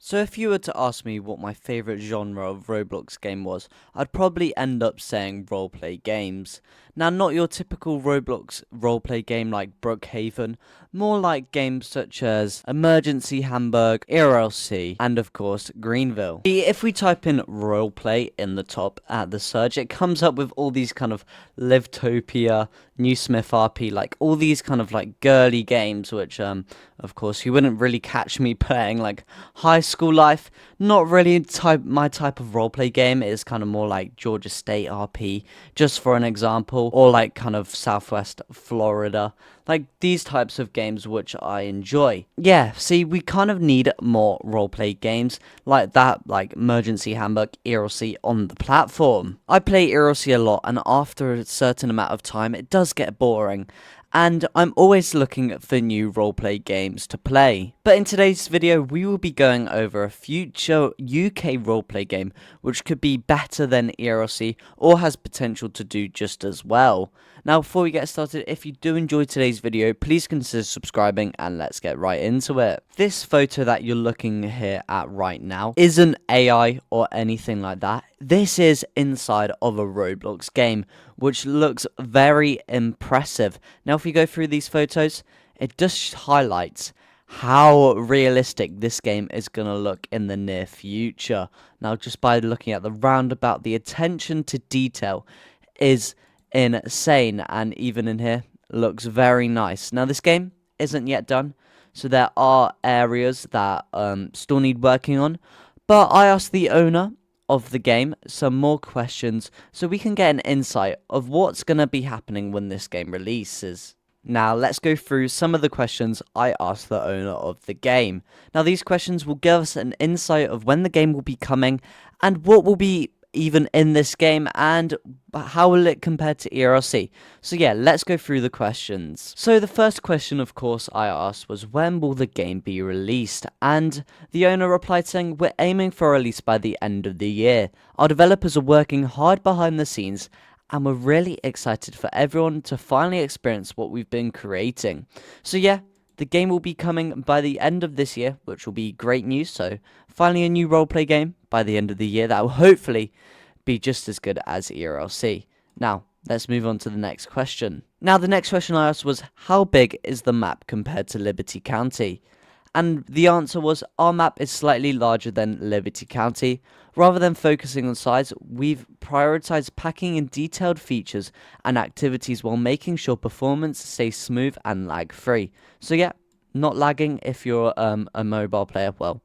So if you were to ask me what my favourite genre of Roblox game was, I'd probably end up saying roleplay games. Now, not your typical Roblox roleplay game like Brookhaven, more like games such as Emergency Hamburg, ERLC, and of course Greenville. If we type in roleplay in the top at the search, it comes up with all these kind of Livetopia, New Smith RP, like all these kind of like girly games, which of course you wouldn't really catch me playing. Like high school life, not really my type of roleplay game. It is kind of more like Georgia State RP, just for an example, or like kind of Southwest Florida, like these types of games which I enjoy. Yeah, see, we kind of need more roleplay games like that, like Emergency Hamburg, ERLC on the platform. I play ERLC a lot, and after a certain amount of time, it does get boring. And I'm always looking for new roleplay games to play. But in today's video, we will be going over a future UK roleplay game which could be better than ERLC or has potential to do just as well. Now, before we get started, if you do enjoy today's video, please consider subscribing and let's get right into it. This photo that you're looking here at right now isn't AI or anything like that. This is inside of a Roblox game, which looks very impressive. Now, if we go through these photos, it just highlights how realistic this game is going to look in the near future. Now, just by looking at the roundabout, the attention to detail is insane, and even in here looks very nice. Now, this game isn't yet done, so there are areas that still need working on, but I asked the owner of the game some more questions so we can get an insight of what's going to be happening when this game releases. Now, let's go through some of the questions I asked the owner of the game. Now, these questions will give us an insight of when the game will be coming and what will be even in this game and how will it compare to ERLC. So yeah, let's go through the questions. So the first question, of course, I asked was, when will the game be released? And the owner replied saying, we're aiming for a release by the end of the year. Our developers are working hard behind the scenes and we're really excited for everyone to finally experience what we've been creating. So yeah, the game will be coming by the end of this year, which will be great news. So finally a new roleplay game by the end of the year that will hopefully be just as good as ERLC. Now, let's move on to the next question. Now, the next question I asked was, how big is the map compared to Liberty County? And the answer was, our map is slightly larger than Liberty County. Rather than focusing on size, we've prioritized packing in detailed features and activities while making sure performance stays smooth and lag-free. So yeah, not lagging if you're a mobile player. Well,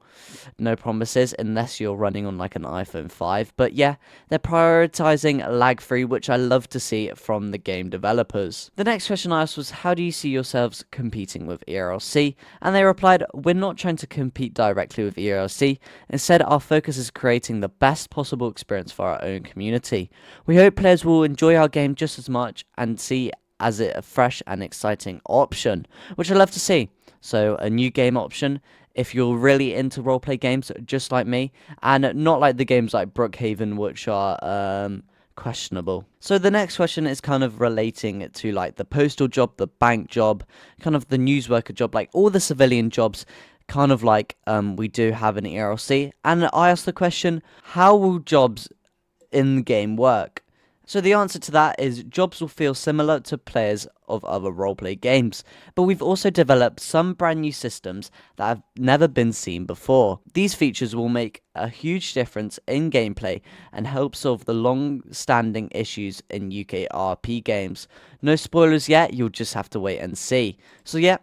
no promises unless you're running on like an iPhone 5. But yeah, they're prioritizing lag-free, which I love to see from the game developers. The next question I asked was, how do you see yourselves competing with ERLC? And they replied, we're not trying to compete directly with ERLC. Instead, our focus is creating the best possible experience for our own community. We hope players will enjoy our game just as much and see as a fresh and exciting option, which I love to see. So a new game option if you're really into roleplay games just like me, and not like the games like Brookhaven, which are questionable. So the next question is kind of relating to like the postal job, the bank job, kind of the news worker job, like all the civilian jobs, kind of like we do have in ERLC. And I asked the question, how will jobs in the game work? So the answer to that is jobs will feel similar to players of other roleplay games, but we've also developed some brand new systems that have never been seen before. These features will make a huge difference in gameplay and help solve the long-standing issues in UK RP games. No spoilers yet, you'll just have to wait and see. So yeah,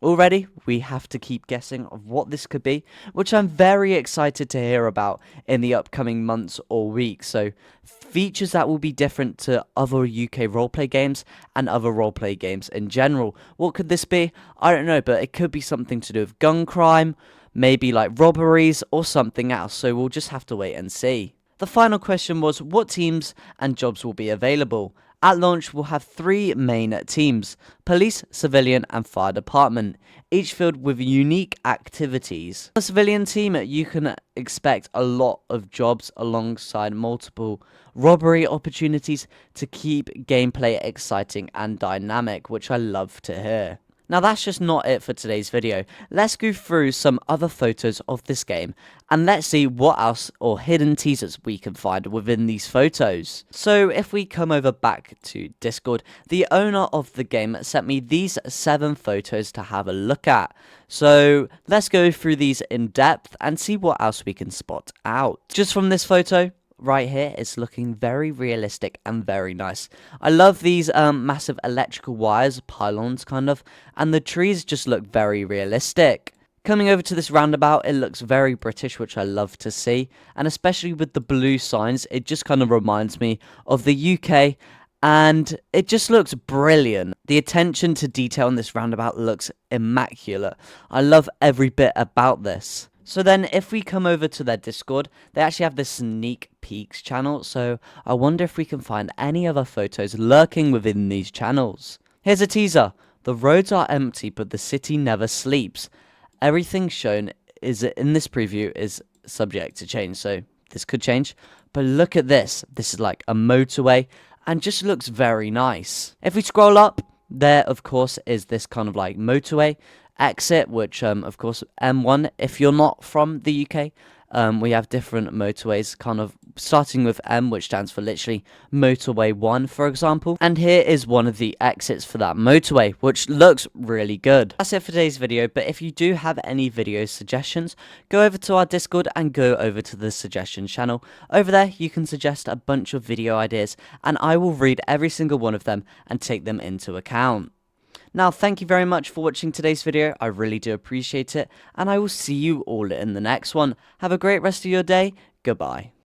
already, we have to keep guessing of what this could be, which I'm very excited to hear about in the upcoming months or weeks. So, features that will be different to other UK roleplay games and other roleplay games in general. What could this be? I don't know, but it could be something to do with gun crime, maybe like robberies or something else. So, we'll just have to wait and see. The final question was, what teams and jobs will be available? At launch, we'll have 3 main teams: police, civilian, and fire department, each filled with unique activities. On the civilian team, you can expect a lot of jobs alongside multiple robbery opportunities to keep gameplay exciting and dynamic, which I love to hear. Now that's just not it for today's video. Let's go through some other photos of this game and let's see what else or hidden teasers we can find within these photos. So if we come over back to Discord, the owner of the game sent me these 7 photos to have a look at. So let's go through these in depth and see what else we can spot out. Just from this photo right here, it's looking very realistic and very nice. I love these massive electrical wires, pylons kind of, and the trees just look very realistic. Coming over to this roundabout, it looks very British, which I love to see, and especially with the blue signs, it just kind of reminds me of the UK, and it just looks brilliant. The attention to detail in this roundabout looks immaculate. I love every bit about this. So then if we come over to their Discord, they actually have this sneak peeks channel, so I wonder if we can find any other photos lurking within these channels. Here's a teaser. The roads are empty, but the city never sleeps. Everything shown is in this preview is subject to change, so this could change. But look at this. This is like a motorway and just looks very nice. If we scroll up, there of course is this kind of like motorway exit, which of course M1, if you're not from the UK, we have different motorways, kind of starting with M, which stands for literally motorway 1, for example, and here is one of the exits for that motorway, which looks really good. That's it for today's video, but if you do have any video suggestions, go over to our Discord and go over to the suggestions channel. Over there you can suggest a bunch of video ideas and I will read every single one of them and take them into account. Now, thank you very much for watching today's video. I really do appreciate it, and I will see you all in the next one. Have a great rest of your day. Goodbye.